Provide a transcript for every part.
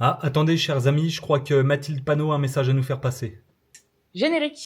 Ah, attendez, chers amis, je crois que Mathilde Panot a un message à nous faire passer. Générique.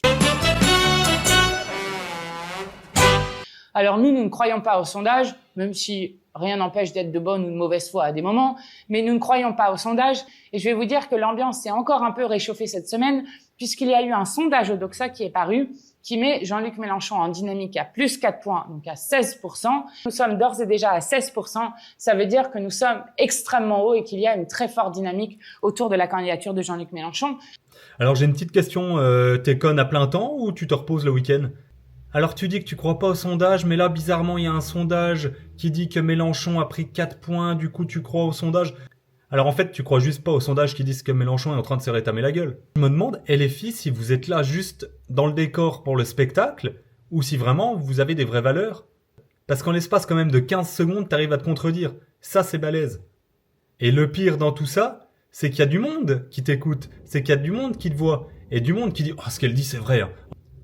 Alors nous ne croyons pas au sondage, même si rien n'empêche d'être de bonne ou de mauvaise foi à des moments, mais nous ne croyons pas au sondage. Et je vais vous dire que l'ambiance s'est encore un peu réchauffée cette semaine, puisqu'il y a eu un sondage au Doxa qui est paru, qui met Jean-Luc Mélenchon en dynamique à plus 4 points, donc à 16%. Nous sommes d'ores et déjà à 16%. Ça veut dire que nous sommes extrêmement hauts et qu'il y a une très forte dynamique autour de la candidature de Jean-Luc Mélenchon. Alors j'ai une petite question, t'es conne à plein temps ou tu te reposes le week-end? Alors tu dis que tu crois pas au sondage, mais là bizarrement il y a un sondage qui dit que Mélenchon a pris 4 points, du coup tu crois au sondage. Alors en fait tu crois juste pas au sondage qui disent que Mélenchon est en train de se rétamer la gueule. Je me demande, les filles, si vous êtes là juste dans le décor pour le spectacle, ou si vraiment vous avez des vraies valeurs. Parce qu'en l'espace quand même de 15 secondes, t'arrives à te contredire. Ça c'est balèze. Et le pire dans tout ça, c'est qu'il y a du monde qui t'écoute, c'est qu'il y a du monde qui te voit, et du monde qui dit « Oh, ce qu'elle dit c'est vrai hein. ».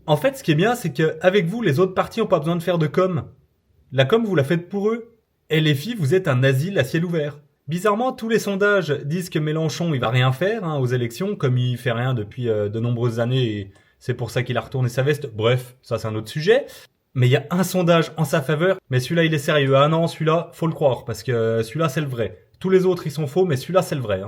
En fait, ce qui est bien, c'est qu'avec vous, les autres partis n'ont pas besoin de faire de com. La com, vous la faites pour eux. Et les filles, vous êtes un asile à ciel ouvert. Bizarrement, tous les sondages disent que Mélenchon, il va rien faire aux élections, comme il fait rien depuis de nombreuses années, et c'est pour ça qu'il a retourné sa veste. Bref, ça c'est un autre sujet. Mais il y a un sondage en sa faveur, mais celui-là il est sérieux. Ah non, celui-là, faut le croire, parce que celui-là c'est le vrai. Tous les autres ils sont faux, mais celui-là c'est le vrai.